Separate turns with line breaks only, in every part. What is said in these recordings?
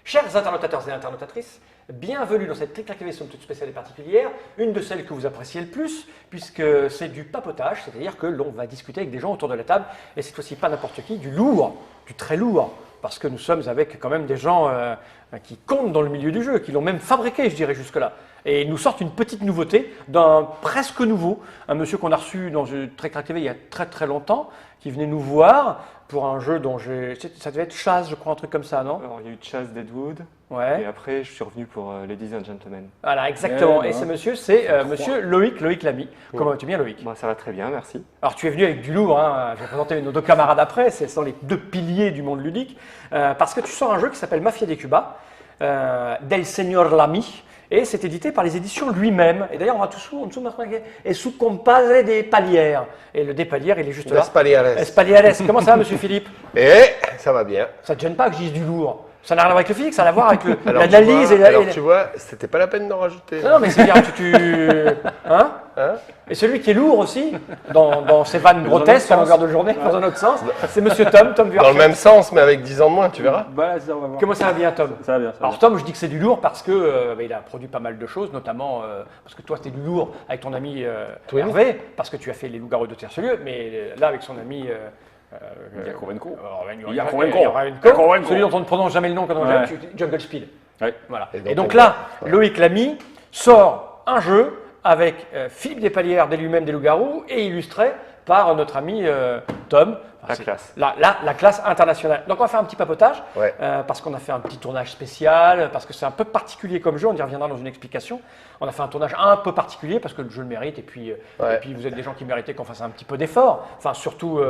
Chers internautateurs et internautatrices, bienvenue dans cette Trick-Track somme toute spéciale et particulière, une de celles que vous appréciez le plus, puisque c'est du papotage, c'est-à-dire que l'on va discuter avec des gens autour de la table, et cette fois-ci pas n'importe qui, du lourd, du très lourd, parce que nous sommes avec quand même des gens qui comptent dans le milieu du jeu, qui l'ont même fabriqué, je dirais jusque-là. Et ils nous sortent une petite nouveauté d'un presque nouveau, un monsieur qu'on a reçu dans une Trick-Track TV il y a très très longtemps, qui venait nous voir pour un jeu dont ça devait être Chaz, je crois, un truc comme ça, non?
Alors, il y a eu Chaz Deadwood,
ouais.
Et après je suis revenu pour Ladies and Gentlemen.
Voilà, exactement.
Ouais,
et ce monsieur, c'est monsieur Loïc Lamy.
Ouais.
Comment vas-tu bien, Loïc?
Bah, ça va très bien, merci.
Alors, tu es venu avec du lourd, hein. Je vais présenter nos deux camarades après, ce sont les deux piliers du monde ludique, parce que tu sors un jeu qui s'appelle Mafia de Cuba, del Señor Lamy. Et c'est édité par les éditions lui-même. Et d'ailleurs, on va tout en dessous marqué et su compadre des Palières. Et le des Palières, il est juste là.
Espaliares.
Espaliares. Comment ça va, monsieur Philippe?
Ça va bien.
Ça ne te gêne pas que je dise du lourd? Ça n'a rien à voir avec le physique, ça a à voir avec
l'analyse
l'analyse.
Tu vois, c'était pas la peine d'en rajouter.
Non, mais c'est bien, hein? Et celui qui est lourd aussi, dans ses vannes grotesques à longueur de journée, dans un autre sens, c'est monsieur Tom
Dans
Vuarchet.
le même sens, mais avec 10 ans de moins, tu verras.
Bah, ça, on va voir.
Comment ça va bien, Tom?
Ça va bien. Ça va
Alors Tom, je dis que c'est du lourd parce que il a produit pas mal de choses, notamment parce que toi, c'était du lourd avec ton ami Hervé, parce que tu as fait les loups-garous de Terre-sur-Lieu, mais là, avec son ami...
Yakovenko.
Yakovenko, celui dont on ne prononce jamais le nom quand on
Ouais.
Jungle Speed.
Ouais.
Voilà.
Et
Et
donc,
donc là, Loïc Lamy sort un jeu avec Philippe Despalières des lui-même des loups-garous et illustré par notre ami Tom.
La
C'est
classe.
La classe internationale. Donc on va faire un petit papotage,
Ouais.
parce qu'on a fait un petit tournage spécial, parce que c'est un peu particulier comme jeu, on y reviendra dans une explication. On a fait un tournage un peu particulier parce que le jeu le mérite et puis vous êtes des gens qui méritaient qu'on fasse un petit peu d'effort. Enfin surtout...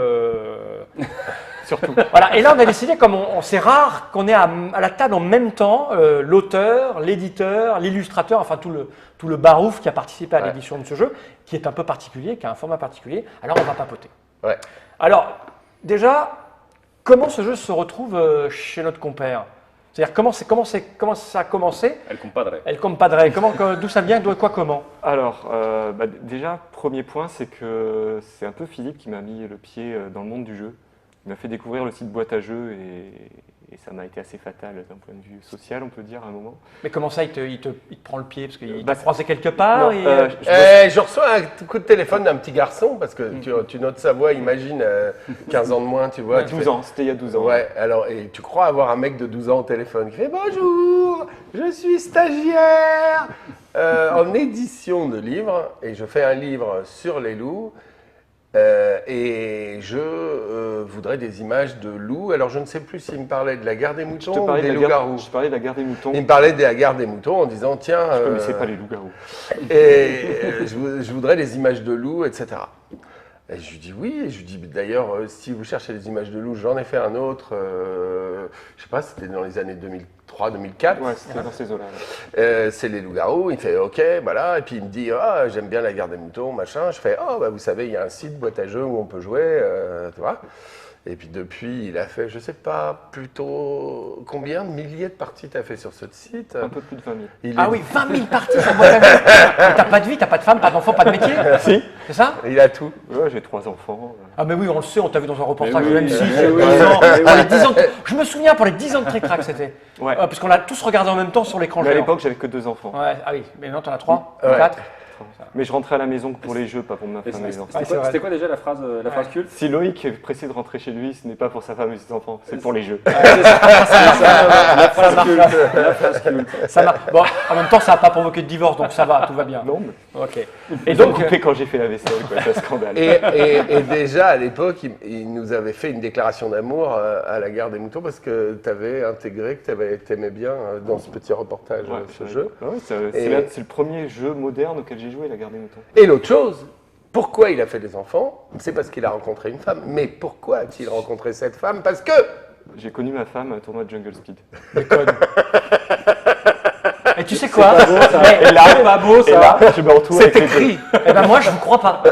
surtout. Voilà. Et là on a décidé, comme c'est rare qu'on ait à la table en même temps l'auteur, l'éditeur, l'illustrateur, enfin tout le barouf qui a participé à l'édition de ce jeu, qui est un peu particulier, qui a un format particulier. Alors on va papoter.
Ouais.
Alors, déjà, comment ce jeu se retrouve chez notre compère? C'est-à-dire, comment ça a commencé?
El compadre.
El compadre, d'où ça vient, quoi, comment?
Alors, déjà, premier point, c'est que c'est un peu Philippe qui m'a mis le pied dans le monde du jeu. Il m'a fait découvrir le site boîte à jeux et ça m'a été assez fatal d'un point de vue social, on peut dire, à un moment.
Mais comment ça, il te prend le pied? Parce qu'il
Bah,
t'a croisé quelque part?
Non,
et,
Je reçois un coup de téléphone d'un petit garçon, parce que tu notes sa voix, imagine, 15 ans de moins, tu vois.
12 ans, c'était il y a 12 ans.
Ouais, alors, et tu crois avoir un mec de 12 ans au téléphone qui fait « Bonjour, je suis stagiaire en édition de livres, et je fais un livre sur les loups. Et je voudrais des images de loups. » Alors, je ne sais plus s'il me parlait de la guerre des moutons ou des loups-garous.
Je parlais de la guerre des moutons.
Il me parlait de la guerre des moutons en disant « Tiens… »
Je ne connaissais pas les loups-garous.
Et je voudrais des images de loups, etc. Et je lui dis oui, et je lui dis d'ailleurs, si vous cherchez des images de loups, j'en ai fait un autre, je sais pas, c'était dans les années 2003-2004.
Ouais, c'était dans ces eaux-là.
C'est les loups-garous, il fait ok, voilà, et puis il me dit, ah, j'aime bien la guerre des moutons, machin. Je fais, oh, bah, vous savez, il y a un site boîte à jeux où on peut jouer, tu vois. Et puis depuis, il a fait, je sais pas, plutôt combien de milliers de parties tu as fait sur ce site?
Un peu plus de 20 000.
Ah oui, 20 000 parties sur boîte à jeux. T'as pas de vie, t'as pas de femme, pas d'enfant, pas de métier?
Si.
C'est ça?
Il a tout.
Ouais, j'ai 3 enfants.
Ah mais oui, on le sait, on t'a vu dans un reportage
Mais
de
oui,
M6,
mais oui.
10 ans, pour les 10 ans je me souviens, pour les 10 ans de Trick-Track, c'était.
Ouais.
Parce qu'on l'a tous regardé en même temps sur l'écran
Mais à
géant.
l'époque, j'avais que 2 enfants.
Ouais, ah oui, mais non, t'en as 3,
Ouais.
4.
Mais je rentrais à la maison que pour les jeux, pas pour ma femme et mes enfants.
Ouais, c'est vrai.
C'était quoi déjà la phrase culte?
Si Loïc est pressé de rentrer chez lui, ce n'est pas pour sa femme et ses enfants, c'est pour les jeux.
La phrase culte.
Ça marche. Bon, en même temps, ça n'a pas provoqué de divorce, donc ça va, tout va bien.
Non, mais
Ok.
et donc coupé quand j'ai fait la vaisselle, quoi, c'est un scandale.
Et déjà à l'époque, il nous avait fait une déclaration d'amour à la guerre des moutons parce que tu avais intégré, que tu aimais bien dans ce petit reportage
Ouais,
ce jeu.
Ouais,
Et-
c'est le premier jeu moderne auquel j'ai joué, la guerre des moutons.
Et l'autre chose, pourquoi il a fait des enfants? C'est parce qu'il a rencontré une femme. Mais pourquoi a-t-il rencontré cette femme? Parce que…
J'ai connu ma femme à un tournoi de Jungle Speed.
Et tu sais quoi?
Et là, pas beau ça. Et là, je me retrouve
C'est
avec les
écrit.
Eh ben moi, je vous crois pas.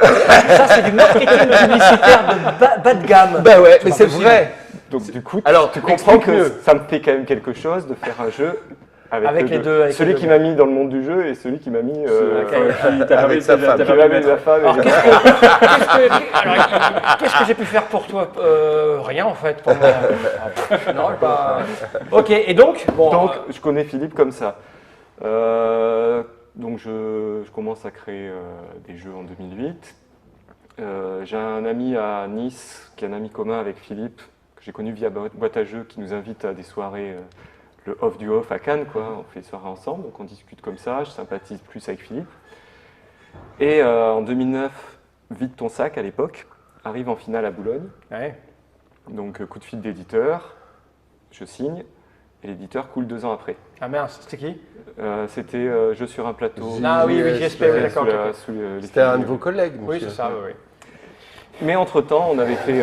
Ça, c'est du marketing publicitaire de bas de gamme.
Ben ouais, mais
pas
c'est
possible.
vrai.
Donc du coup,
Alors,
tu comprends
explique
que
mieux.
ça me fait quand même quelque chose de faire un jeu
Avec les deux, avec
celui
les deux.
qui m'a mis dans le monde du jeu et celui qui m'a mis
Avec sa femme.
qui m'a mis la femme.
Alors, qu'est-ce que j'ai pu faire pour toi Rien en fait. Pour moi. Non, pas. Ok, et donc, bon,
Donc, je connais Philippe comme ça. Donc, je commence à créer des jeux en 2008. J'ai un ami à Nice, qui est un ami commun avec Philippe, que j'ai connu via Boîte à Jeux, qui nous invite à des soirées, le off du off à Cannes, quoi. On fait des soirées ensemble, donc on discute comme ça, je sympathise plus avec Philippe. Et en 2009, Vide ton sac à l'époque, arrive en finale à Boulogne.
ouais.
Donc, coup de fil d'éditeur, je signe, et l'éditeur coule 2 ans après.
Ah mince, c'était qui?
C'était Jeux sur un plateau.
Ah oui, oui, JSP, oui, d'accord.
Sous les
C'était un de
figures.
vos collègues,
Oui,
monsieur.
c'est ça, oui.
Mais entre-temps, on avait fait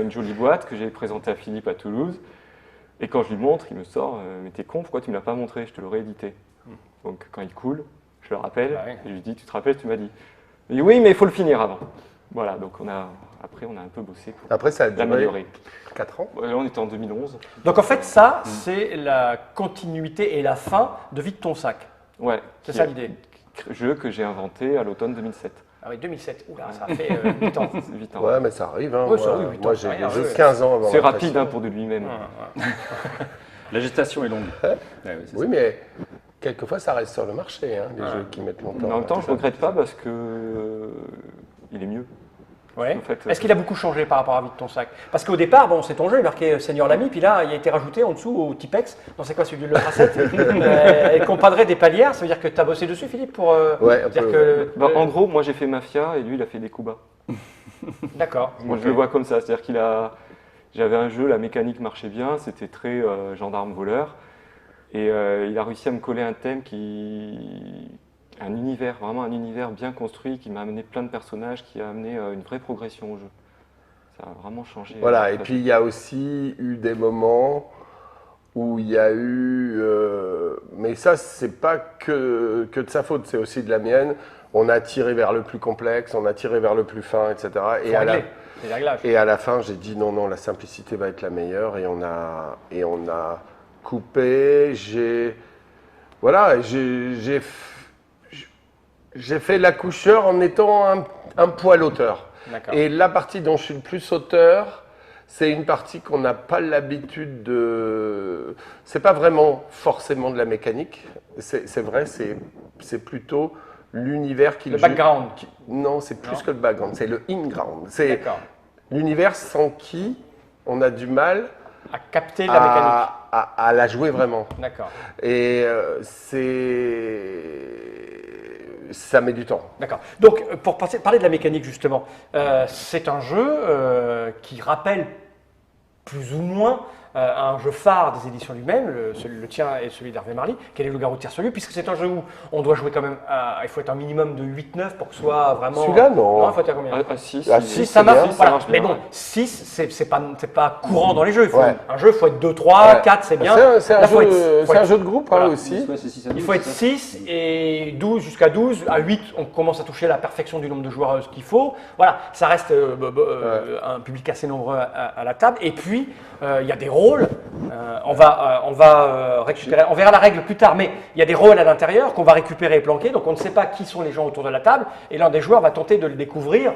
une jolie boîte que j'ai présentée à Philippe à Toulouse. Et quand je lui montre, il me sort mais t'es con, pourquoi tu ne me l'as pas montré? Je te l'aurais édité. Donc quand il coule, je le rappelle,
Bah ouais.
et je lui dis tu te rappelles, tu m'as dit. Il dit oui, mais il faut le finir avant. Voilà, donc après on a un peu bossé pour
Après, ça a duré
l'améliorer.
4 ans.
Là, on était en 2011.
Donc en fait, ça, c'est la continuité et la fin de Vide ton sac.
Ouais,
C'est
qui
ça
est
l'idée.
un jeu que j'ai inventé à l'automne 2007.
Ah oui, 2007. Oula, ça a fait 8 ans.
C'est vite, hein.
Ouais, mais ça arrive. Hein.
Ouais, ça
moi,
arrive, 8 ans,
moi,
c'est
j'ai
rien,
des jeux
ouais.
15 ans avant.
C'est
la
rapide
pression.
pour de lui-même.
La gestation est longue. Ouais, ouais, c'est
Oui,
ça.
mais quelquefois, ça reste sur le marché, hein, les jeux qui mettent longtemps.
Mais en même temps, je ne regrette pas parce que il est mieux.
Ouais.
En fait,
Est-ce qu'il a beaucoup changé par rapport à Vide ton sac? Parce qu'au départ, bon, c'est ton jeu, il marquait Seigneur l'ami, puis là, il a été rajouté en dessous au Tipex. Non, c'est quoi celui de l'Ultra 7 et compadré des palières, ça veut dire que tu as bossé dessus, Philippe, pour
Ouais, un
dire
peu,
que.
Bah, en gros, moi j'ai fait Mafia et lui il a fait des coups bas.
D'accord.
Moi je le vois comme ça, c'est-à-dire j'avais un jeu, la mécanique marchait bien, c'était très gendarme-voleur. Et il a réussi à me coller un thème un univers, vraiment un univers bien construit qui m'a amené plein de personnages, qui a amené une vraie progression au jeu. Ça a vraiment changé.
Voilà, et puis il y a aussi eu des moments où il y a eu. Mais ça, c'est pas que de sa faute, c'est aussi de la mienne. On a tiré vers le plus complexe, on a tiré vers le plus fin, etc.
Faut régler. Les réglages.
Et à la fin, j'ai dit non, non, la simplicité va être la meilleure. Et on a coupé. Voilà, j'ai fait l'accoucheur en étant un poil auteur.
D'accord.
Et la partie dont je suis le plus auteur, c'est une partie qu'on n'a pas l'habitude de. C'est pas vraiment forcément de la mécanique. C'est vrai, c'est plutôt l'univers qui
Le background.
Non, c'est plus
Non.
que le background, c'est le in-ground. C'est
D'accord.
l'univers sans qui on a du mal
À capter la mécanique.
à la jouer vraiment.
D'accord.
Et ça met du temps.
D'accord. Donc, pour parler de la mécanique, justement, c'est un jeu qui rappelle plus ou moins un jeu phare des éditions lui-même, le tien et celui d'Hervé Marly, qui est Les Loups-Garous de Tire-sur-Lieu, puisque c'est un jeu où on doit jouer quand même, il faut être un minimum de 8-9 pour que ce soit vraiment...
Celui-là, non.
Non, il faut être à combien?
Ah, si,
Ah,
si.
si,
6, ça
c'est
marche,
bien,
ça
voilà.
marche
Mais
bien,
bon,
ouais.
6, c'est pas courant dans les jeux.
Ouais.
Un jeu, il faut être 2, 3,
Ouais.
4, c'est bien.
C'est un,
Là, faut
jeu,
être- faut
c'est un
être-
jeu de groupe
voilà.
hein, aussi.
Ouais, c'est 6 à 12,
Il faut être
c'est ça
6 et 12 jusqu'à 12. À 8, on commence à toucher la perfection du nombre de joueurs qu'il faut. Voilà, ça reste un public assez nombreux à la table. Et puis, il y a des rôles. On va récupérer, on verra la règle plus tard, mais il y a des rôles à l'intérieur qu'on va récupérer et planquer. Donc, on ne sait pas qui sont les gens autour de la table. Et l'un des joueurs va tenter de le découvrir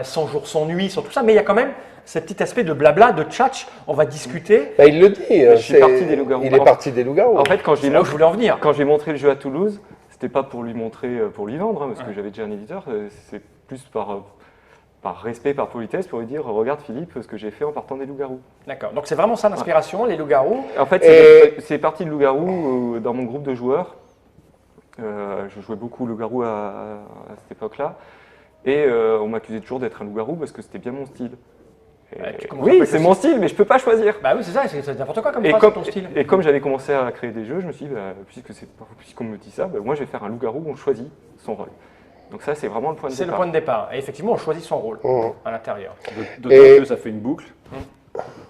sans jour, sans nuit, sans tout ça. Mais il y a quand même ce petit aspect de blabla, de tchatch. On va discuter.
Bah, il le dit.
je suis
c'est-
parti des loups-garous.
Il est parti des loups-garous.
En fait, quand
C'est là où je voulais en venir.
j'ai montré le jeu à Toulouse, c'était pas pour lui montrer, pour lui vendre, hein, parce que j'avais déjà un éditeur, c'est plus par respect, par politesse, pour lui dire regarde Philippe, ce que j'ai fait en partant des loups-garous.
D'accord. Donc, c'est vraiment ça l'inspiration, les loups-garous.
En fait,
Et-
c'est parti de loups-garous dans mon groupe de joueurs. Je jouais beaucoup loups-garous à cette époque-là. Et on m'accusait toujours d'être un loup-garou parce que c'était bien mon style. Et-
Ouais, tu commences un
oui,
peu
c'est
avec
mon
le
style, mais je peux pas choisir.
Bah oui, c'est ça, c'est n'importe quoi comme
Et
phrase
comme,
sur ton style.
et comme j'avais commencé à créer des jeux, je me suis dit, bah, puisqu'on me dit ça, bah, moi je vais faire un loup-garou où on choisit son rôle. Donc ça, c'est vraiment le point de
C'est le
départ.
point de départ. Et effectivement, on choisit son rôle
Mmh.
à l'intérieur.
D'autant
Et-
que ça fait une boucle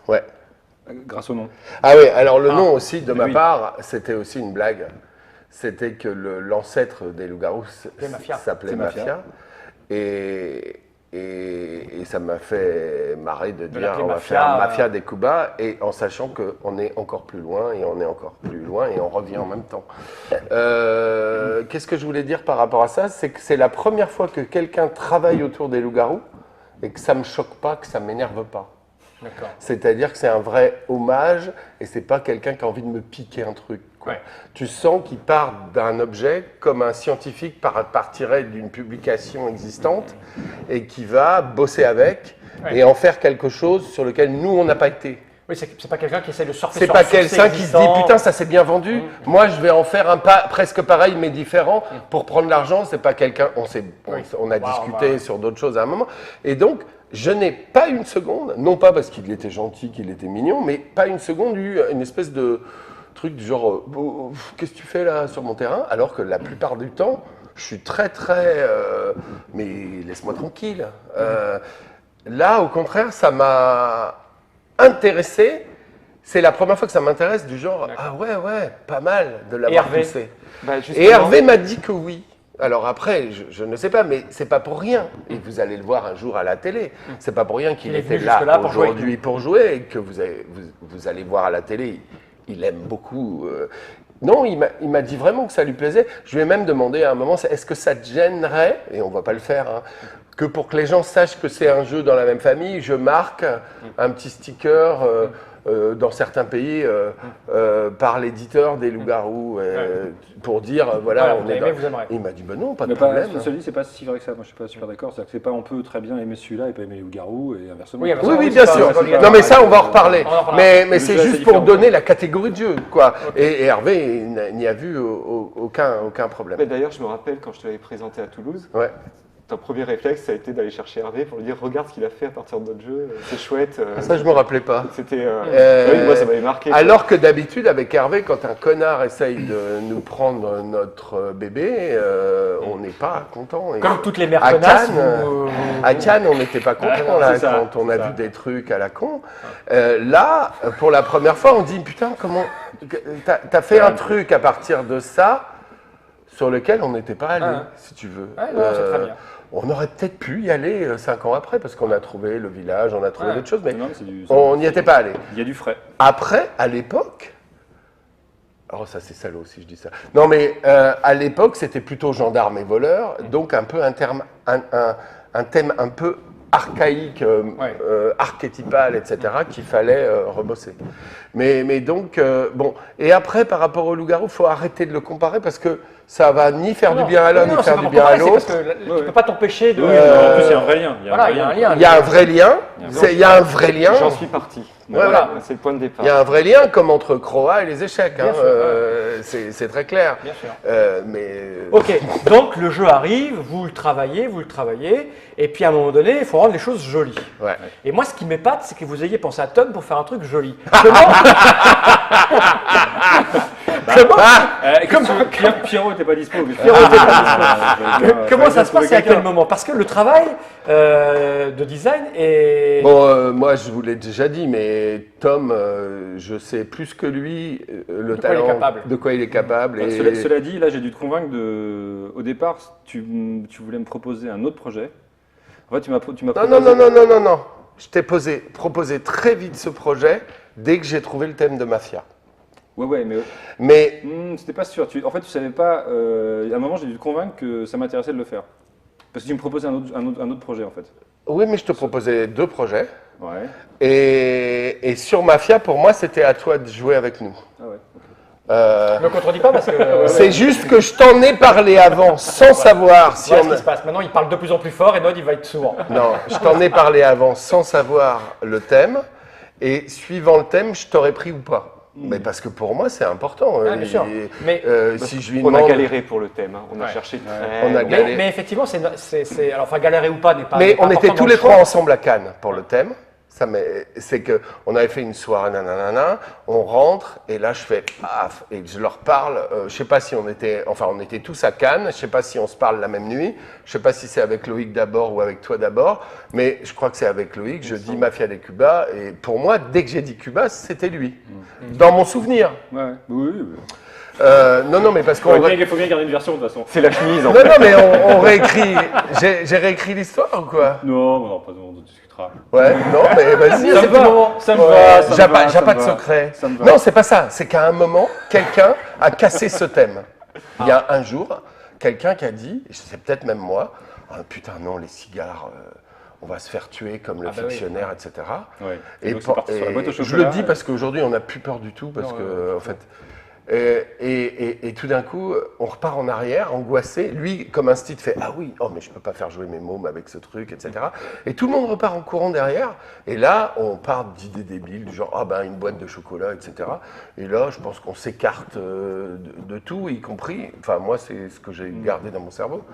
Ouais.
grâce au nom.
Ah oui, alors le
Ah.
nom aussi, de ma
Oui.
part, c'était aussi une blague. C'était que l'ancêtre des loups-garous
Mafia.
s'appelait
C'est Mafia.
Mafia. Et et ça m'a fait marrer de dire
l'appeler
on va
Mafia,
faire Mafia des Cuba, et en sachant qu'on est encore plus loin, et on est encore plus loin, et on revient en même temps. Qu'est-ce que je voulais dire par rapport à ça? C'est que c'est la première fois que quelqu'un travaille autour des loups-garous, et que ça ne me choque pas, que ça ne m'énerve pas.
D'accord.
C'est-à-dire que c'est un vrai hommage, et c'est pas quelqu'un qui a envie de me piquer un truc, quoi.
Ouais.
Tu sens qu'il part d'un objet comme un scientifique partirait d'une publication existante et qui va bosser avec et en faire quelque chose sur lequel nous, on n'a pas été.
Oui, c'est pas quelqu'un qui essaie de surfer
C'est
sur
pas
un succès
quelqu'un qui se dit
existant.
putain, ça s'est bien vendu, moi je vais en faire un pas presque pareil mais différent pour prendre l'argent. C'est pas quelqu'un, on a discuté sur d'autres choses à un moment. Et donc, je n'ai pas une seconde, non pas parce qu'il était gentil, qu'il était mignon, mais pas une seconde eu une espèce de truc du genre qu'est-ce que tu fais là sur mon terrain, alors que la plupart du temps je suis très mais laisse-moi tranquille. Là au contraire ça m'a intéressé, c'est la première fois que ça m'intéresse du genre ah ouais pas mal de l'avoir
Hervé
poussé.
Bah,
Et
justement,
Hervé m'a dit que oui. Alors après, je ne sais pas, mais c'est pas pour rien. Et vous allez le voir un jour à la télé. C'est pas pour rien qu'il
Il est
était
venu
là
jusque-là pour jouer avec
aujourd'hui pour jouer et que vous allez voir à la télé. Il aime beaucoup. Non, il m'a dit vraiment que ça lui plaisait. Je lui ai même demandé à un moment, est-ce que ça te gênerait, et on va pas le faire, hein, que pour que les gens sachent que c'est un jeu dans la même famille, je marque un petit sticker dans certains pays par l'éditeur des loups-garous pour dire voilà, on
vous
est
aimez,
dans...
vous aimerez.
Il m'a dit non, pas de
Mais pas,
problème.
cela dit, c'est pas si vrai que ça. Moi, je suis pas super d'accord. C'est-à-dire que c'est pas, on peut très bien aimer celui-là et pas aimer les loups-garous et inversement.
Oui,
Oui,
c'est
bien
pas-
sûr.
c'est pas obligatoire.
Non, mais ça, on va en reparler.
On en reparlera.
Mais
Le
c'est
jeu,
juste
c'est
pour
différent.
donner la catégorie de jeu, quoi. Et Hervé n'y a vu aucun problème.
mais d'ailleurs, je me rappelle quand je te l'avais présenté à Toulouse,
Ouais.
ton premier réflexe, ça a été d'aller chercher Hervé pour lui dire regarde ce qu'il a fait à partir de notre jeu, c'est chouette.
Ça, je me rappelais pas.
C'était.
Euh,
oui, moi, ça m'avait marqué. quoi.
Alors que d'habitude, avec Hervé, quand un connard essaye de nous prendre notre bébé, on n'est pas content. Et
Comme toutes les mères
à
connasses.
Cannes, à Cannes, on n'était pas content là,
C'est ça,
quand on a
c'est ça.
vu des trucs à la con. Là, pour la première fois, on dit putain, comment t'as fait un truc à partir de ça sur lequel on n'était pas allé, si tu veux.
Ouais, non, c'est très bien.
On aurait peut-être pu y aller 5 ans après parce qu'on a trouvé le village, on a trouvé d'autres choses, mais
Non, mais c'est du-
on n'y était pas allé.
Il y a du frais.
Après, à l'époque, oh ça c'est salaud si je dis ça. Non mais à l'époque c'était plutôt gendarme et voleur, donc un peu un thème un peu archaïque, archétypal, etc. qu'il fallait rebosser. Mais donc bon, et après par rapport au loup-garou, il faut arrêter de le comparer parce que ça va ni faire du bien à l'un ni faire du bien à l'autre.
Parce que tu ne peux pas t'empêcher de.
Oui, en plus, il y a un vrai lien.
Voilà, il y a un lien.
Il y a un vrai lien. Il y a un vrai lien.
J'en suis parti.
Voilà.
C'est le point de départ.
Il y a un vrai lien comme entre Croa et les échecs.
Bien
Hein,
sûr,
c'est très clair.
Bien sûr.
Mais
Ok, donc le jeu arrive, vous le travaillez, et puis à un moment donné, il faut rendre les choses jolies.
ouais.
Et moi, ce qui m'épate, c'est que vous ayez pensé à Tom pour faire un truc joli. Comment
Pierrot n'était pas dispo.
Comment ça se passe et à quel moment? Parce que le travail de design est...
Bon, moi je vous l'ai déjà dit, mais Tom, je sais plus que lui le
De quoi il est
talent,
capable.
de quoi il est capable. Et...
Cela dit, là, j'ai dû te convaincre de. Au départ, tu voulais me proposer un autre projet. En fait, tu m'as proposé.
Non. Je t'ai proposé très vite ce projet dès que j'ai trouvé le thème de Mafia.
Ouais, mais
Mais
c'était pas sûr. En fait, tu savais pas. À un moment, j'ai dû te convaincre que ça m'intéressait de le faire. Parce que tu me proposais un autre projet, en fait.
oui, mais je te proposais 2 projets.
Ouais.
Et sur Mafia, pour moi, c'était à toi de jouer avec nous.
Ah ouais.
Ne me contredis pas parce que...
C'est juste que je t'en ai parlé avant, sans savoir si
Voilà
on...
ce qui se passe. Maintenant, il parle de plus en plus fort et Nod, il va être sourd.
Non, je t'en ai parlé avant, sans savoir le thème. Et suivant le thème, je t'aurais pris ou pas. Mais parce que pour moi, c'est important.
Ah, bien sûr.
Et,
Mais-
si je lui
On a
demande...
galéré pour le thème. Hein. On a
Ouais.
cherché très.
On a galéré.
Mais effectivement, alors, enfin, galérer ou pas n'est pas...
Mais
n'est pas
on était
important
tous
dans
les
le choix.
trois ensemble à Cannes pour le thème. C'est que on avait fait une soirée, nanana, on rentre et là je fais paf et je leur parle. Je sais pas si on était tous à Cannes. Je sais pas si on se parle la même nuit. Je sais pas si c'est avec Loïc d'abord ou avec toi d'abord. Mais je crois que c'est avec Loïc. Je dis Mafia des Cuba et pour moi, dès que j'ai dit Cuba, c'était lui. Dans mon souvenir.
Ouais. Oui.
Non, mais parce qu'on...
Il faut bien garder une version de toute façon.
C'est la chemise en
Non,
fait.
mais on réécrit... J'ai réécrit l'histoire ou quoi?
Non, pas de on discutera.
Ouais, non, mais vas-y.
Ça
c'est
me va,
tout le moment.
ça me
Ouais,
va, ça me
J'ai
va,
pas,
ça
j'ai pas
me
de
va.
secret.
Ça me va.
Non, c'est pas ça. C'est qu'à un moment, quelqu'un a cassé ce thème. Il y a un jour, quelqu'un qui a dit, et c'est peut-être même moi, ah, putain, non, les cigares, on va se faire tuer comme le
Ah bah oui.
fictionnaire, etc.
Ouais.
Et,
Donc, c'est parti sur la boîte au
je
chocolat.
le dis parce qu'aujourd'hui, on n'a plus peur du tout, parce
Non,
que, en fait. Et tout d'un coup, on repart en arrière, angoissé. Lui, comme un style, fait ah oui, oh mais je peux pas faire jouer mes mômes avec ce truc, etc. Et tout le monde repart en courant derrière. Et là, on part d'idées débiles du genre ah ben une boîte de chocolat, etc. Et là, je pense qu'on s'écarte de tout, y compris. Enfin moi, c'est ce que j'ai gardé dans mon cerveau.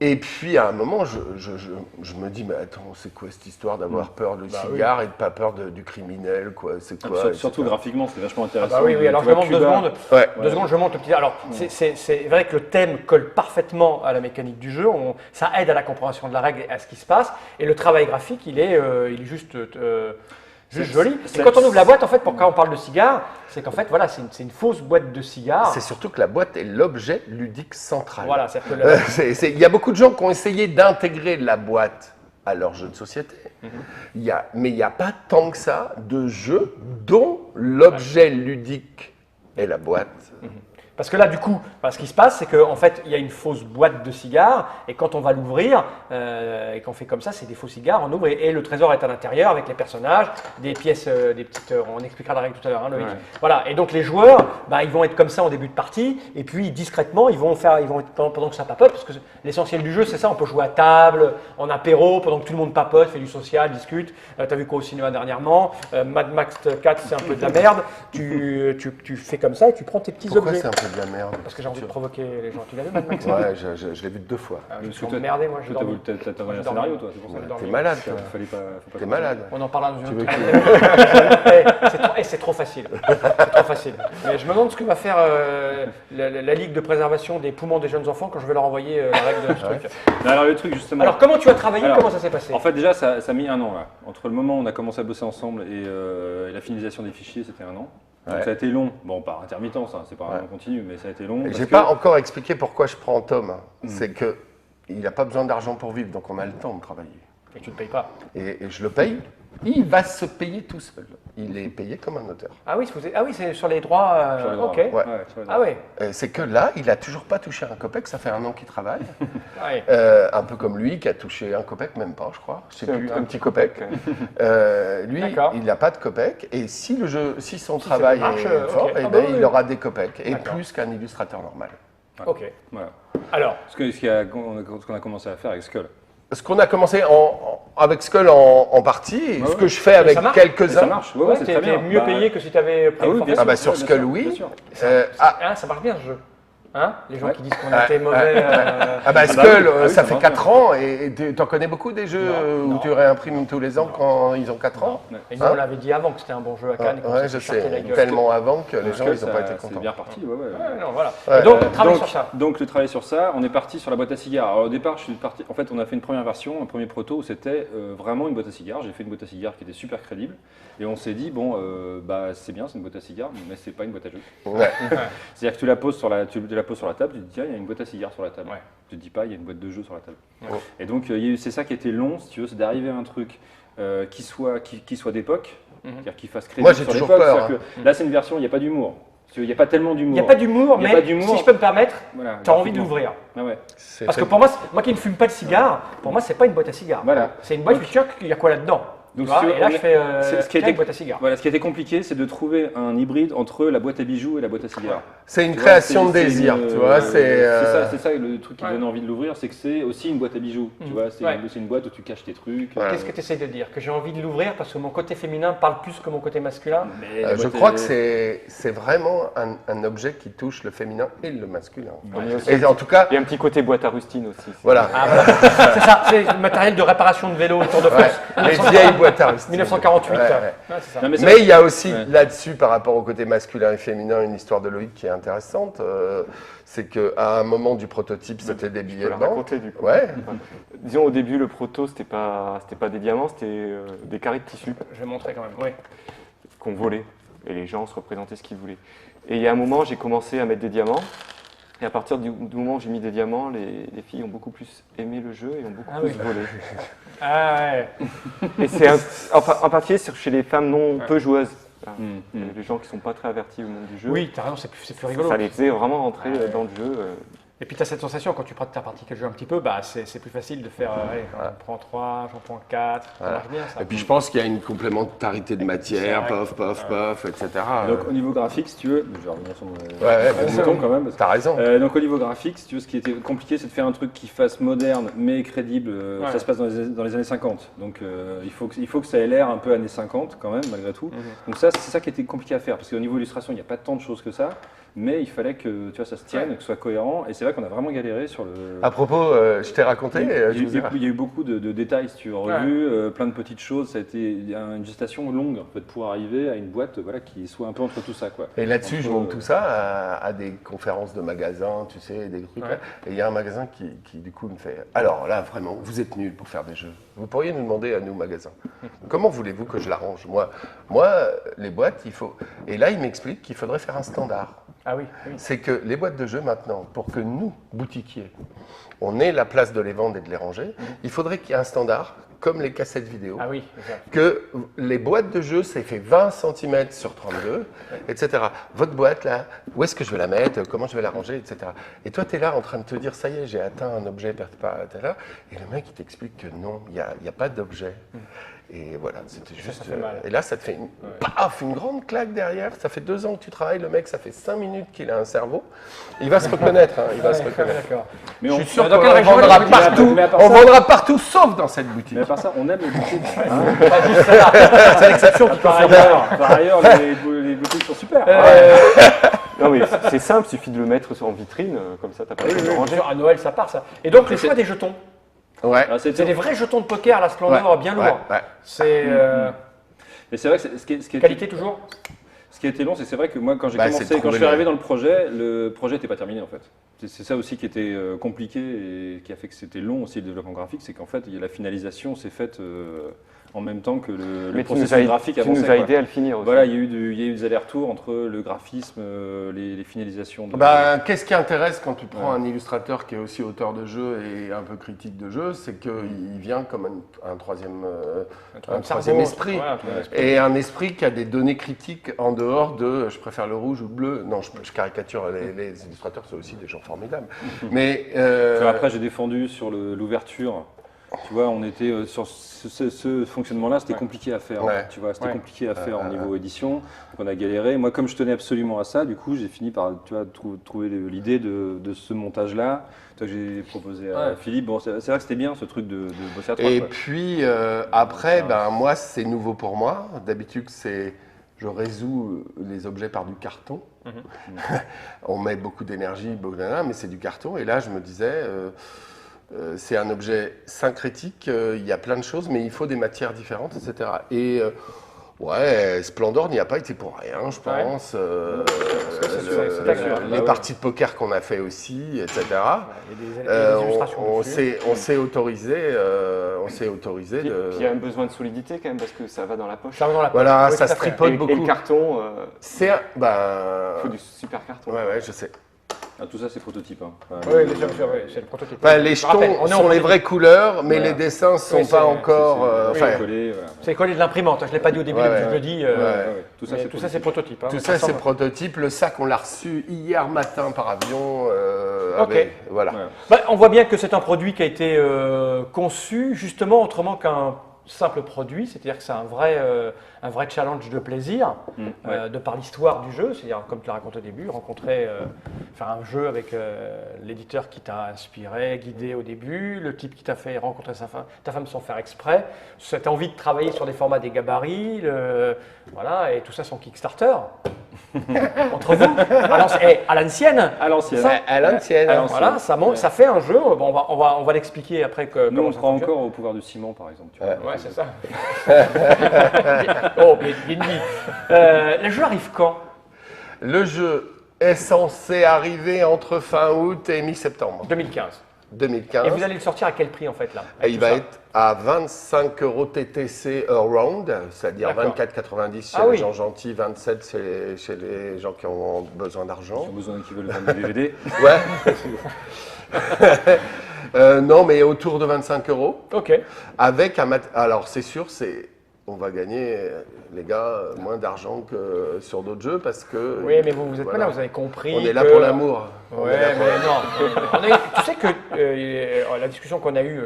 Et puis à un moment, je me dis, mais attends, c'est quoi cette histoire d'avoir peur du cigare et de pas peur du criminel, quoi? C'est quoi?
Surtout
etc.
graphiquement, c'est vachement
Ah
intéressant.
bah oui, oui, alors je
Tu vois,
monte 2
Cuba.
secondes.
Ouais.
2 secondes, je monte le petit. Alors, c'est vrai que le thème colle parfaitement à la mécanique du jeu. Ça aide à la compréhension de la règle et à ce qui se passe. Et le travail graphique, il est juste joli. Et quand on ouvre la boîte, en fait, quand on parle de cigare, c'est qu'en fait, voilà, c'est une fausse boîte de cigares.
C'est surtout que la boîte est l'objet ludique central.
Voilà, c'est-à-dire que
Il y a beaucoup de gens qui ont essayé d'intégrer la boîte à leur jeu de société. Mais il n'y a pas tant que ça de jeux dont l'objet ludique est la boîte.
Parce que là, du coup, ce qui se passe, c'est qu'en fait, il y a une fausse boîte de cigares, et quand on va l'ouvrir, et qu'on fait comme ça, c'est des faux cigares, on ouvre, et le trésor est à l'intérieur, avec les personnages, des pièces, des petites... on expliquera la règle tout à l'heure, hein, Loïc.
Ouais.
Voilà, et donc les joueurs, ils vont être comme ça en début de partie, et puis discrètement, ils vont être pendant que ça papote, parce que l'essentiel du jeu, c'est ça, on peut jouer à table, en apéro, pendant que tout le monde papote, fait du social, discute. T'as vu quoi au cinéma dernièrement? Mad Max 4, c'est un peu de la merde. Tu fais comme ça, et tu prends tes petits
Pourquoi
objets.
c'est un peu de la merde?
Parce que j'ai envie de provoquer les gens. Tu l'as vu, Mad Max?
Ouais, je l'ai vu 2 fois.
Ah, je
Parce
suis
que toi,
emmerdé, moi, je
T'as
dors.
voulu un scénario, toi, c'est pour ça.
T'es malade, toi.
Fallait pas. Faut pas
T'es malade.
On en parlera dans
Tu
une
veux
autre.
que-
C'est trop facile. C'est trop facile. Mais je me demande ce que va faire la Ligue de préservation des poumons des jeunes enfants quand je vais leur envoyer la règle de ce truc.
Non, alors le truc justement.
Alors, comment tu as travaillé?
Alors,
Comment ça s'est passé?
En fait, déjà, ça a mis un an là. Entre le moment où on a commencé à bosser ensemble et la finalisation des fichiers, c'était un an. Donc
Ouais.
ça a été long. Bon, par intermittence, hein, c'est pas
Ouais.
un continu, mais ça a été long. parce
J'ai
que-
pas encore expliqué pourquoi je prends Tom. C'est que il n'a pas besoin d'argent pour vivre, donc on a le temps de travailler.
Et tu ne payes pas.
Et je le paye. Il va se payer tout seul. Il est payé comme un auteur.
Ah oui, c'est sur les droits.
Sur les droits.
Ok.
Ouais.
Ouais, sur les
Ah
droits.
oui.
C'est que là, il a toujours pas touché un copec. Ça fait un an qu'il travaille.
Ouais.
Un peu comme lui, qui a touché un copec, même pas, je crois. Je sais
C'est
plus,
un
un petit copec. Lui,
D'accord.
il n'a pas de copec. Et si le jeu, si son
ça
travail
marche,
est fort,
ok.
eh
Ah
ben,
bah oui.
il aura des copecs. Et
D'accord.
plus qu'un illustrateur normal.
Ok.
Voilà.
Alors,
Ce qu'on a commencé à faire avec Skull.
Ce qu'on a commencé avec Skull en partie, et ce
ouais.
que je fais avec
ça marche
Et
quelques-uns.
ça marche, ouais, c'est très bien.
mieux
Bah,
payé que si tu avais pris
Ah
le
oui,
forfait.
bien
Ah bah
sûr,
sur
bien
Skull,
sûr,
oui.
bien sûr.
Ça marche bien ce jeu. Hein, les gens
Ouais.
qui disent qu'on était mauvais.
Ah bah
bah
Skull,
oui, ah oui,
ça
ça
fait
marche
4 ans, et t'en connais beaucoup des jeux
Non,
où
non.
tu réimprimes tous les ans quand ils ont 4 ans?
Ouais.
Et nous, on l'avait dit avant que c'était un bon jeu à Cannes. et qu'on
Ouais,
s'est
je
fait charter la
sais,
gueule.
tellement avant que les
Parce
gens
que
ils n'ont pas été
C'est
contents.
bien parti, ouais.
Ouais, non, voilà.
Ouais.
Et donc, travaille sur ça.
Donc le travail sur ça, on est parti sur la boîte à cigares. Alors, au départ, je suis parti. En fait, on a fait une première version, un premier proto où c'était vraiment une boîte à cigares. J'ai fait une boîte à cigares qui était super crédible, et on s'est dit bon, c'est bien, c'est une boîte à cigares, mais c'est pas une boîte à jeu.
Ouais.
C'est-à-dire que tu la poses sur la table, tu te dis tiens, il y a une boîte à cigares sur la table.
Ouais.
Tu te dis pas, il y a une boîte de jeu sur la table.
Ouais.
Et donc c'est ça qui était long, si tu veux, c'est d'arriver à un truc qui soit d'époque, c'est-à-dire qui fasse crédible
Moi, j'ai
sur
toujours
l'époque.
peur,
C'est-à-dire que là, c'est une version, il n'y a pas d'humour. Il n'y a pas tellement d'humour.
Il n'y a pas d'humour,
Il y a
mais
pas d'humour.
si je peux me permettre,
Voilà,
tu as envie de
graphiquement.
l'ouvrir.
Ah ouais.
C'est
Parce que
fait-
pour moi, moi qui ne fume pas de cigare, pour moi, c'est pas une boîte à cigares.
Voilà.
C'est une boîte, je suis sûr qu'il y a quoi là-dedans.
Donc,
Tu vois,
si tu veux,
et là,
on
je
est-
fais
c'est ce qui a
tiens,
été-
une boîte à cigares.
Voilà, ce qui a été compliqué, c'est de trouver un hybride entre la boîte à bijoux et la boîte à cigares.
C'est une
Tu vois,
création de
c'est
désir,
une,
tu vois.
c'est ça le truc qui
Ouais.
donne envie de l'ouvrir, c'est que c'est aussi une boîte à bijoux. Tu vois, c'est
Ouais.
c'est une boîte où tu caches tes trucs.
Ouais.
Qu'est-ce que tu essayes de dire? Que j'ai envie de l'ouvrir parce que mon côté féminin parle plus que mon côté masculin?
Mais la
Je
boîte
crois
à-
que c'est vraiment un objet qui touche le féminin et le masculin.
On est aussi-
Et en tout cas,
Il y a un petit côté boîte à rustine aussi.
voilà,
Ah, voilà. C'est ça, c'est le matériel de réparation de vélo autour de
Ouais,
France.
les vieilles boîtes à Rustin.
1948.
Ouais, ouais.
Ouais, c'est ça.
Non, ça-
Mais il y a aussi
Ouais.
là-dessus, par rapport au côté masculin et féminin, une histoire de Loïc qui est intéressante. C'est qu'à un moment du prototype, c'était des
Je
billets
peux
de
la
banque.
raconter du coup.
Ouais.
Disons au début, le proto, c'était pas des diamants, c'était des carrés de tissu
Je vais montrer quand même. Oui.
qu'on volait. Et les gens se représentaient ce qu'ils voulaient. Et il y a un moment, j'ai commencé à mettre des diamants. Et à partir du moment où j'ai mis des diamants, les filles ont beaucoup plus aimé le jeu et ont beaucoup plus volé.
Ah ouais.
Et c'est en particulier chez les femmes non peu joueuses. Les gens qui ne sont pas très avertis au monde du jeu.
Oui, t'as raison, c'est plus rigolo.
Ça les faisait vraiment rentrer dans le jeu.
Et puis tu as cette sensation, quand tu pratiques le jeu un petit peu, bah, c'est plus facile de faire, allez, j'en prends 3, j'en prends 4, ça marche bien ça.
Et puis je pense qu'il y a une complémentarité de matière,
C'est
pof, etc.
Donc au niveau graphique, si tu veux, je vais revenir sur mon
vas-y.
bouton quand même.
T'as raison.
Donc au niveau graphique, si tu veux, ce qui était compliqué, c'est de faire un truc qui fasse moderne mais crédible. Ça se passe dans les années 50. Donc il faut que ça ait l'air un peu années 50 quand même, malgré tout. Donc ça, c'est ça qui était compliqué à faire, parce qu'au niveau illustration, il n'y a pas tant de choses que ça. Mais il fallait que tu vois, ça se tienne, que ce soit cohérent. Et c'est vrai qu'on a vraiment galéré sur le.
À propos, je t'ai raconté.
Il y a eu beaucoup de détails, si tu as revu, plein de petites choses. Ça a été une gestation longue en fait, pour arriver à une boîte qui soit un peu entre tout ça. Quoi.
Et là-dessus, je montre tout ça à des conférences de magasins, tu sais, des trucs. Là. Et il y a un magasin qui, du coup, me fait alors là, vraiment, vous êtes nuls pour faire des jeux. Vous pourriez nous demander à nous, magasins, comment voulez-vous que je l'arrange moi, les boîtes, il faut. Et là, il m'explique qu'il faudrait faire un standard.
Ah oui, oui.
C'est que les boîtes de jeux maintenant, pour que nous, boutiquiers, on ait la place de les vendre et de les ranger, il faudrait qu'il y ait un standard, comme les cassettes vidéo,
Ah oui, exact.
que les boîtes de jeux, c'est fait 20 cm sur 32, etc. Votre boîte, là, où est-ce que je vais la mettre, comment je vais la ranger, etc. Et toi, tu es là en train de te dire, ça y est, j'ai atteint un objet, t'es là, et le mec, il t'explique que non, il n'y a pas d'objet. Et voilà, c'était juste.
Ça fait mal.
Et là, ça te fait une grande claque derrière. Ça fait 2 ans que tu travailles. Le mec, ça fait 5 minutes qu'il a un cerveau. Il va se reconnaître. Il va se reconnaître.
D'accord.
Mais
Je suis sûr
dans
qu'on
quelle région
vendra
il
partout.
mais à part
On
ça-
vendra partout, sauf dans cette boutique.
Mais à part ça, on aime les boutiques.
C'est l'exception qui
Par
parle.
ailleurs, les boutiques sont super.
Non mais c'est simple, il suffit de le mettre en vitrine, comme ça t'as pas besoin de le ranger.
À Noël, ça part ça. Et donc, le choix des jetons.
Ouais.
Ah,
C'est des vrais jetons de poker, la Splendor, bien lourds.
Ouais.
C'est
Et c'est vrai que ce qui est
qualité toujours.
Ce qui a été long, c'est vrai que moi, quand j'ai
Bah,
commencé,
c'est de
quand je suis
trouver
arrivé dans le projet n'était pas terminé en fait. C'est ça aussi qui était compliqué et qui a fait que c'était long aussi le développement graphique, c'est qu'en fait, la finalisation s'est faite en même temps que le
Mais tu
processus graphique
tu
avançait.
nous as
quoi.
aidé à le finir aussi.
Voilà, il y a eu des allers-retours entre le graphisme, les finalisations.
Qu'est-ce qui intéresse quand tu prends un illustrateur qui est aussi auteur de jeu et un peu critique de jeu, c'est qu'il vient comme un troisième esprit.
Ouais, un troisième esprit.
Et un esprit qui a des données critiques en dehors de je préfère le rouge ou le bleu. Non, je caricature, les illustrateurs, c'est aussi des gens formidables. Mais
Après, j'ai défendu sur l'ouverture. Tu vois, on était sur ce fonctionnement-là, c'était compliqué à faire.
Ouais.
Tu vois, c'était
Ouais.
compliqué à faire au niveau édition. Donc on a galéré. Moi, comme je tenais absolument à ça, du coup, j'ai fini par trouver l'idée de ce montage-là. Toi, que j'ai proposé à Philippe. Bon, c'est vrai que c'était bien ce truc de bosser à trois.
Et
quoi.
puis après, moi, c'est nouveau pour moi. D'habitude, je résous les objets par du carton. On met beaucoup d'énergie, mais c'est du carton. Et là, je me disais, c'est un objet syncrétique. Il y a plein de choses, mais il faut des matières différentes, etc. Et Splendor n'y a pas été pour rien, je pense. Les parties de poker qu'on a fait aussi, etc.
Il y a des illustrations
on
dessus.
s'est autorisé,
Puis il y a un besoin de solidité quand même parce que ça va dans la poche.
Ça va dans la poche.
Voilà,
Oui,
ça
tout à
se
fait.
tripote
Et
beaucoup.
le carton,
C'est
il faut du super carton.
Ouais, je sais.
Ah, tout ça, c'est prototype. Hein.
Oui, bien sûr, oui, c'est le prototype.
Les
Je rappelle,
jetons
on est en
sont les vraies couleurs, mais
Voilà.
les dessins ne sont
Oui,
pas
c'est-
encore.
Collé, voilà.
C'est collé de l'imprimante. Je ne l'ai pas dit au début,
Ouais,
mais
ouais.
je le dis.
Tout ça,
Mais
c'est
tout ça, c'est prototype. hein.
Tout
Ça
ça, c'est
ressemble-
prototype. Le sac, on l'a reçu hier matin par avion.
Ok.
Voilà.
Ouais.
Bah, on voit bien que c'est un produit qui a été conçu justement autrement qu'un simple produit, c'est-à-dire que c'est un vrai challenge de plaisir, de par l'histoire du jeu, c'est-à-dire comme tu l'as raconté au début, faire un jeu avec l'éditeur qui t'a inspiré, guidé au début, le type qui t'a fait rencontrer ta femme sans faire exprès, cette envie de travailler sur des formats, des gabarits, voilà, et tout ça sans Kickstarter. Entre vous, à l'ancienne.
À l'ancienne.
Ça,
À l'ancienne.
à l'ancienne.
Voilà, ça fait un jeu. Bon, on va l'expliquer après
Nous,
comment
on
ça
croit
fonctionne.
encore au pouvoir du ciment, par exemple. Tu vois.
Ouais, c'est ça. Oh, bien dit. Le jeu arrive quand?
Le jeu est censé arriver entre fin août et mi-septembre.
2015.
2015.
Et vous allez le sortir à quel prix en fait là
Et il
tout
va
ça
être à 25 € TTC around, c'est-à-dire
D'accord.
24,90 chez
Ah
les
oui.
gens gentils, 27 chez les gens qui ont besoin
Ils
d'argent.
ont besoin qui veulent vendre des DVD.
Ouais. Non, mais autour de 25 €.
Ok.
Avec un alors c'est sûr, on va gagner, les gars, moins d'argent que sur d'autres jeux parce que.
Oui, mais vous êtes
voilà.
pas là, vous avez compris.
On est là
que-
pour l'amour. On
Ouais,
est là pour-
mais non. Tu sais que la discussion qu'on a eue,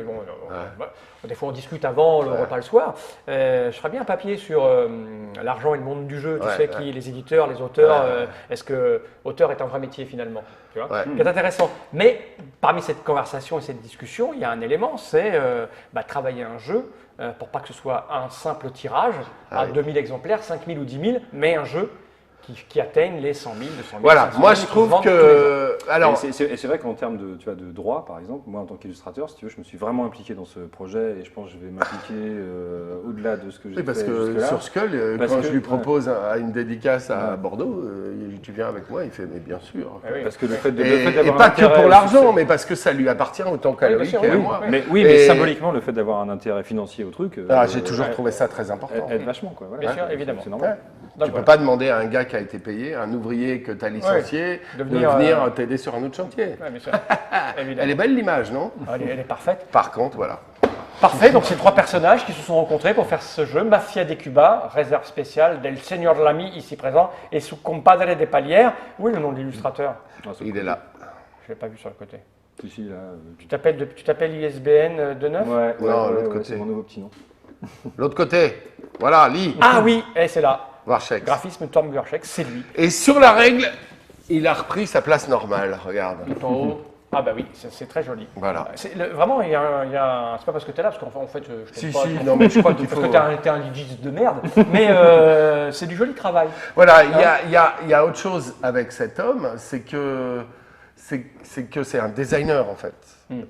des fois on discute avant le
Ouais.
repas le soir. Je ferais bien un papier sur l'argent et le monde du jeu. Tu
Ouais,
sais,
ouais.
les éditeurs, les auteurs.
Ouais.
Est-ce que auteur est un vrai métier finalement, tu vois
Ouais.
qui est intéressant. Mais parmi cette conversation et cette discussion, il y a un élément, c'est travailler un jeu pour pas que ce soit un simple tirage à
Ah oui.
2000 exemplaires, 5000 ou 10 000, mais un jeu qui atteigne les 100 000, 200 000.
Voilà,
500 000,
moi je
qui se
trouve
vendent tous les ans.
que. Alors,
Et c'est vrai qu'en termes de, tu vois, de droit, par exemple, moi en tant qu'illustrateur, si tu veux, je me suis vraiment impliqué dans ce projet et je pense que je vais m'impliquer au-delà de ce que j'ai
oui,
fait
parce que
jusque-là.
sur Skull,
Parce
quand
que-
je lui propose à une dédicace à
Ouais.
Bordeaux, tu viens avec moi, il fait mais bien sûr.
Ah oui.
Parce que le fait de,
Et,
le fait d'avoir
et pas
un
que
intérêt
pour
au
l'argent,
succès-
mais parce que ça lui appartient autant qu'à
Oui, bien
Loïc
sûr,
et à
oui.
moi.
Oui.
Mais
Et-
symboliquement, le fait d'avoir un intérêt financier au truc,
J'ai toujours
ouais.
trouvé ça très important.
aide vachement. Quoi. Voilà.
Bien sûr,
C'est-
évidemment.
C'est normal.
Ouais.
Donc,
Tu
voilà.
peux pas demander à un gars qui a été payé, un ouvrier que tu as licencié,
de
de
venir,
venir t'aider sur un autre chantier.
Ouais, bien sûr.
Elle
Évidemment.
est belle l'image, non?
Elle est parfaite.
Par contre, voilà.
Parfait, donc c'est trois personnages qui se sont rencontrés pour faire ce jeu, Mafia de Cuba, réserve spéciale del Señor Lamy, ici présent, et su compadre de Palière. Où est le nom de l'illustrateur?
Ah, c'est
Il
cool.
est là.
Je l'ai pas vu sur le côté.
Ici, là.
Tu t'appelles ISBN de 9?
Ouais,
Non, l'autre côté.
c'est mon nouveau petit nom.
L'autre côté, voilà, lis,
Ah oui, et c'est là.
Warcheck.
Graphisme Tom Warcheck, c'est lui.
Et sur la règle, il a repris sa place normale, regarde.
Tout en haut. Ah bah oui, c'est très joli.
Voilà.
Vraiment, il y a c'est pas parce que tu es là, parce qu'en fait, je t'aime
Si,
pas.
si, non, mais je crois qu'il
Parce
faut.
que t'es un legit de merde, mais c'est du joli travail.
Voilà, il y a autre chose avec cet homme, c'est que c'est un designer en fait.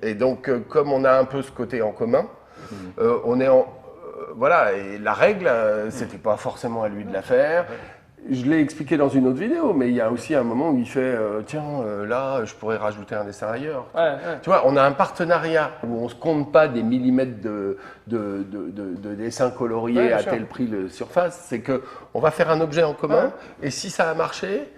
Et donc, comme on a un peu ce côté en commun, on est en. Voilà, et la règle, c'était pas forcément à lui de la faire. Je l'ai expliqué dans une autre vidéo, mais il y a aussi un moment où il fait tiens, là, je pourrais rajouter un dessin ailleurs.
Ouais, ouais.
Tu vois, on a un partenariat où on ne se compte pas des millimètres de dessins coloriés
Ouais, bien
à
sûr.
tel prix de surface. C'est qu'on va faire un objet en commun et si ça a marché,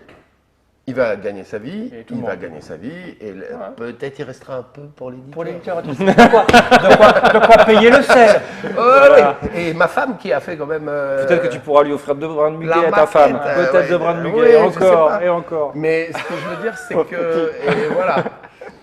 il va gagner sa vie,
Et tout le
il va
monde.
gagner sa vie et peut-être il restera un peu pour l'éditeur.
Pour l'éditeur, de quoi payer le sel.
Ouais, oui. Et ma femme qui a fait quand même.
Peut-être que tu pourras lui offrir 2 brins de muguet
la
à ta
maquette,
femme. Peut-être
ouais,
2 brins de muguet.
oui,
Et
je sais
encore,
pas.
et encore.
Mais ce que je veux dire, c'est que. Et voilà,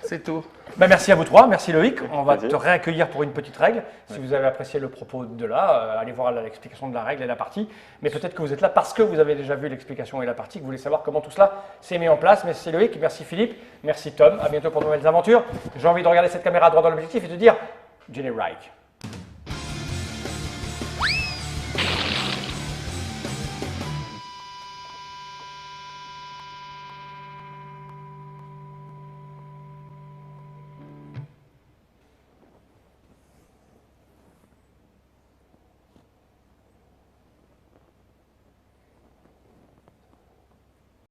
c'est tout.
Ben, merci à vous trois, merci Loïc. On va
Plaisir.
te réaccueillir pour une petite règle. Si vous avez apprécié le propos de là, allez voir l'explication de la règle et la partie. Mais peut-être que vous êtes là parce que vous avez déjà vu l'explication et la partie, que vous voulez savoir comment tout cela s'est mis en place. Merci Loïc, merci Philippe, merci Tom. À bientôt pour de nouvelles aventures. J'ai envie de regarder cette caméra droit dans l'objectif et de dire Jenny Reich.